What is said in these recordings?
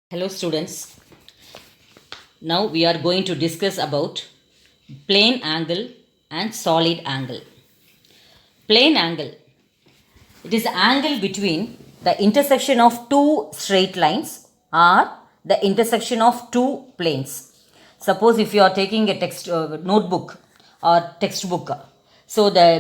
Hello students. Now we are going to discuss about plane angle and solid angle. Plane angle. It is the angle between the intersection of two straight lines or the intersection of two planes. Suppose if you are taking a text notebook or textbook, so the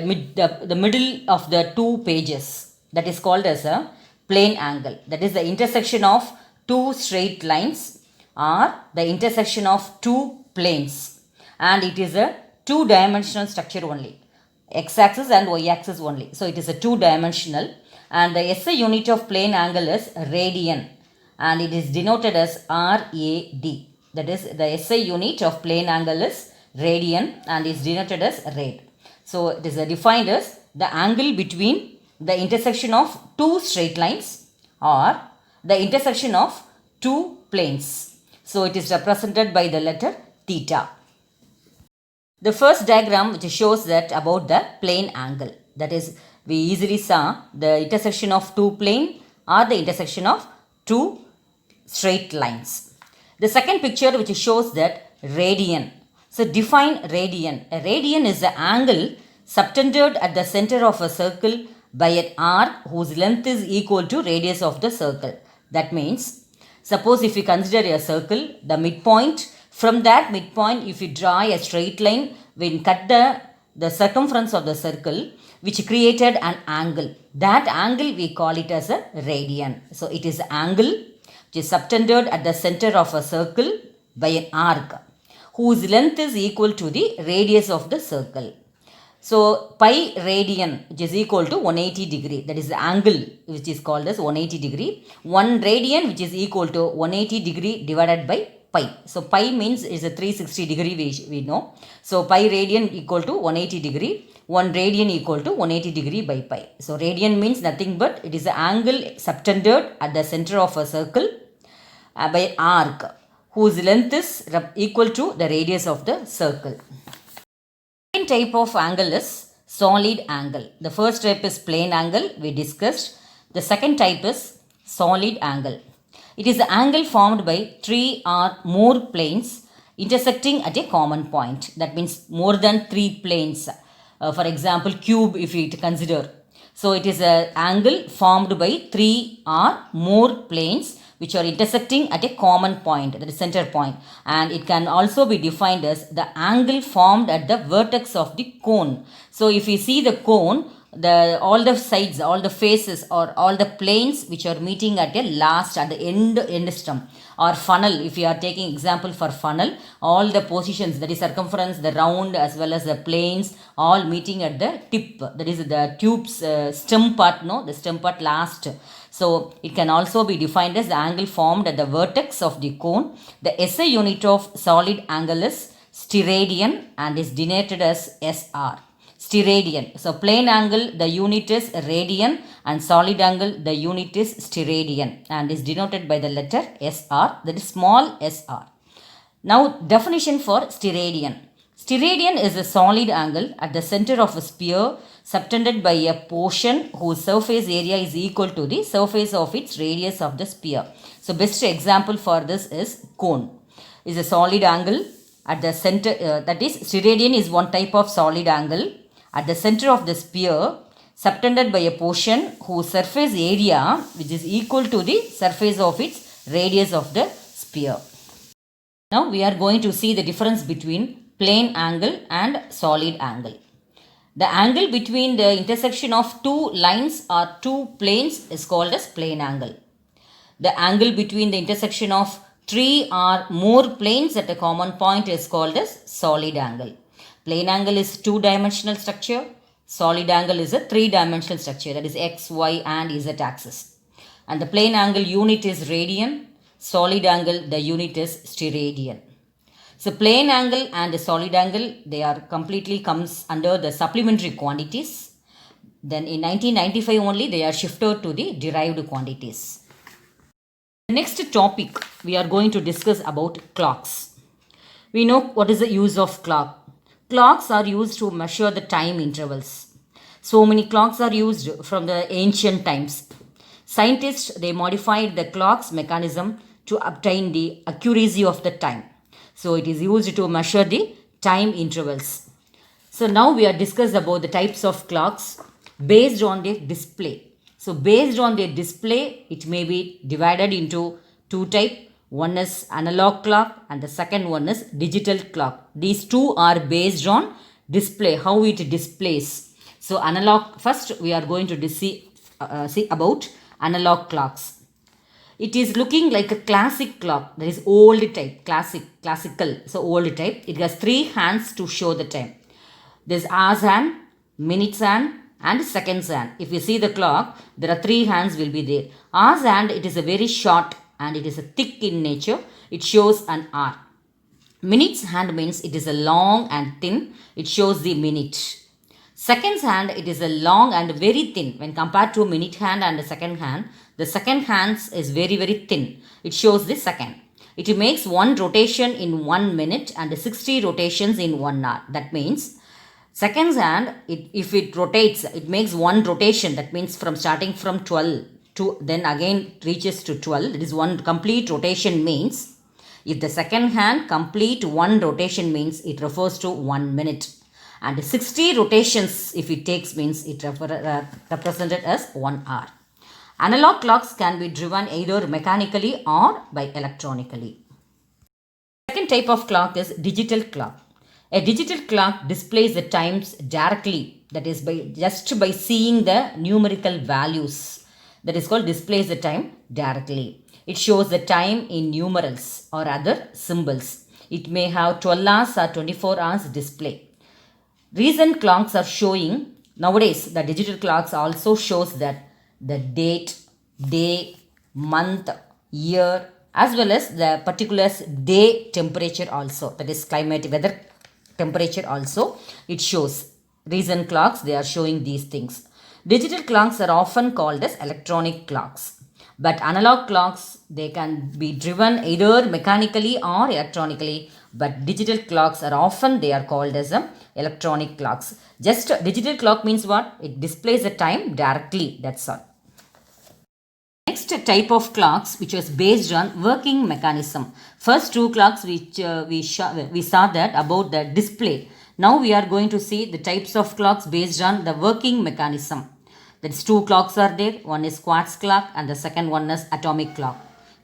middle of the two pages, that is called as a plane angle. That is the intersection of two straight lines or the intersection of two planes, and it is a two-dimensional structure only, x-axis and y-axis only. So it is a two-dimensional, and the SI unit of plane angle is radian, and it is denoted as RAD. That is, the SI unit of plane angle is radian and is denoted as rad. So it is defined as the angle between the intersection of two straight lines or the intersection of two planes. So it is represented by the letter theta. The first diagram which shows that about the plane angle, that is, we easily saw the intersection of two plane or the intersection of two straight lines. The second picture which shows that radian. So define radian. A radian is the angle subtended at the center of a circle by an arc whose length is equal to radius of the circle. That means, suppose if you consider a circle, the midpoint, from that midpoint if you draw a straight line, when cut the circumference of the circle, which created an angle. That angle we call it as a radian. So it is an angle which is subtended at the center of a circle by an arc whose length is equal to the radius of the circle. So pi radian, which is equal to 180 degree, that is the angle which is called as 180 degree. 1 radian which is equal to 180 degree divided by pi. So pi means is a 360 degree we know. So pi radian equal to 180 degree. 1 radian equal to 180 degree by pi. So radian means nothing but it is the angle subtended at the center of a circle by arc whose length is equal to the radius of the circle. Second type of angle is solid angle. The first type is plane angle, we discussed. The second type is solid angle. It is the angle formed by three or more planes intersecting at a common point. That means more than three planes. For example, cube if we consider. So it is an angle formed by three or more planes which are intersecting at a common point, that is center point, and it can also be defined as the angle formed at the vertex of the cone. So if you see the cone, all the sides, all the faces or all the planes which are meeting at the end stem, or funnel, if you are taking example for funnel, all the positions, that is circumference, the round as well as the planes, all meeting at the tip, that is the tube's stem part, the stem part last. So it can also be defined as the angle formed at the vertex of the cone. The SI unit of solid angle is steradian and is denoted as SR. Steradian. So plane angle, the unit is radian, and solid angle, the unit is steradian and is denoted by the letter SR, that is small SR. Now definition for steradian. Steradian is a solid angle at the center of a sphere subtended by a portion whose surface area is equal to the surface of its radius of the sphere. So best example for this is cone. Is a solid angle at the center, that is steradian is one type of solid angle at the center of the sphere subtended by a portion whose surface area which is equal to the surface of its radius of the sphere. Now we are going to see the difference between plane angle and solid angle. The angle between the intersection of two lines or two planes is called as plane angle. The angle between the intersection of three or more planes at a common point is called as solid angle. Plane angle is two-dimensional structure. Solid angle is a three-dimensional structure, that is x, y and z axis. And the plane angle unit is radian. Solid angle, the unit is steradian. So plane angle and solid angle, they are completely comes under the supplementary quantities. Then in 1995 only they are shifted to the derived quantities. The next topic we are going to discuss about clocks. We know what is the use of clock. Clocks are used to measure the time intervals. So many clocks are used from the ancient times. Scientists, they modified the clock's mechanism to obtain the accuracy of the time. So it is used to measure the time intervals. So now we are discussed about the types of clocks based on their display. So based on their display, it may be divided into two types. One is analog clock and the second one is digital clock. These two are based on display, how it displays. So analog, first we are going to see about analog clocks. It is looking like a classic clock, that is old type, classical, so old type. It has three hands to show the time. There's hours hand, minutes hand and seconds hand. If you see the clock, there are three hands will be there. Hours hand, it is a very short and it is a thick in nature. It shows an hour. Minutes hand means it is a long and thin. It shows the minute. Seconds hand, it is a long and very thin. When compared to minute hand and the second hand, the second hand is very thin. It shows the second. It makes one rotation in 1 minute and 60 rotations in 1 hour. That means seconds hand, if it rotates, it makes one rotation. That means from starting from 12 to then again reaches to 12. It is one complete rotation means, if the second hand complete one rotation means it refers to 1 minute. And 60 rotations if it takes means it represented as 1 hour. Analog clocks can be driven either mechanically or by electronically. Second type of clock is digital clock. A digital clock displays the times directly, that is just by seeing the numerical values. That is called displays the time directly. It shows the time in numerals or other symbols. It may have 12 hours or 24 hours display. Recent clocks are showing, nowadays the digital clocks also shows that the date, day, month, year as well as the particular day temperature also, that is climate, weather temperature also it shows. Recent clocks, they are showing these things. Digital clocks are often called as electronic clocks. But analog clocks, they can be driven either mechanically or electronically. But digital clocks are often, they are called as electronic clocks. Just digital clock means what? It displays the time directly, that's all. Next type of clocks which was based on working mechanism. First two clocks which we saw that about the display. Now we are going to see the types of clocks based on the working mechanism. That is, two clocks are there. One is quartz clock and the second one is atomic clock.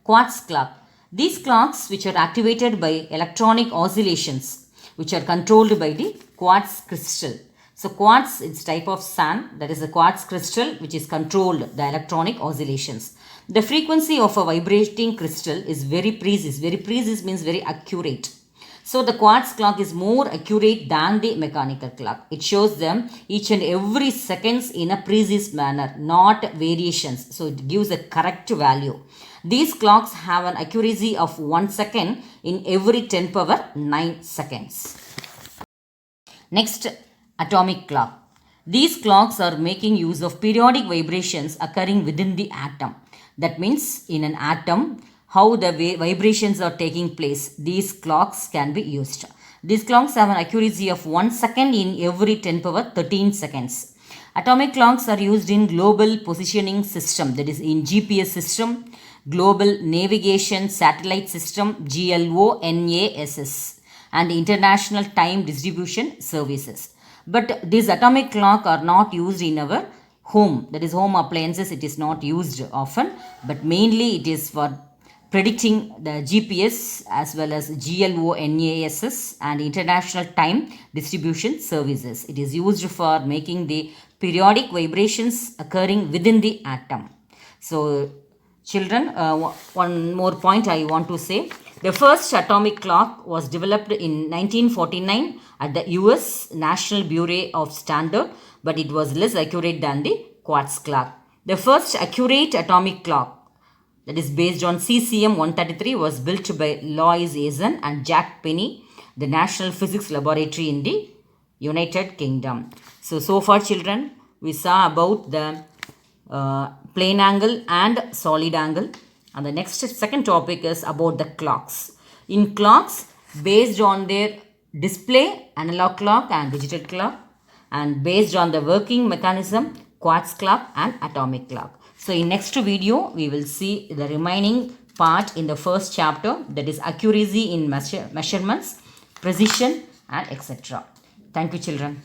Quartz clock. These clocks which are activated by electronic oscillations which are controlled by the quartz crystal. So quartz is type of sand, that is a quartz crystal which is controlled the electronic oscillations. The frequency of a vibrating crystal is very precise. Very precise means very accurate. So the quartz clock is more accurate than the mechanical clock. It shows them each and every seconds in a precise manner, not variations. So it gives a correct value. These clocks have an accuracy of 1 second in every 10 power 9 seconds. Next, atomic clock. These clocks are making use of periodic vibrations occurring within the atom. That means in an atom, how the vibrations are taking place, these clocks can be used. These clocks have an accuracy of 1 second in every 10 power 13 seconds. Atomic clocks are used in global positioning system, that is in GPS system, global navigation satellite system, GLONASS, and international time distribution services. But these atomic clock are not used in our home, that is home appliances. It is not used often, but mainly it is for predicting the GPS as well as GLONASS and international time distribution services. It is used for making the periodic vibrations occurring within the atom. So children, one more point I want to say. The first atomic clock was developed in 1949 at the US National Bureau of Standard, but it was less accurate than the quartz clock. The first accurate atomic clock, that is based on cesium 133, was built by Louis Eisen and Jack Penny, the National Physics Laboratory in the United Kingdom. So far children, we saw about the plane angle and solid angle. And the next second topic is about the clocks. In clocks, based on their display, analog clock and digital clock, and based on the working mechanism, quartz clock and atomic clock. So in next video, we will see the remaining part in the first chapter, that is accuracy in measurements, precision and etc. Thank you children.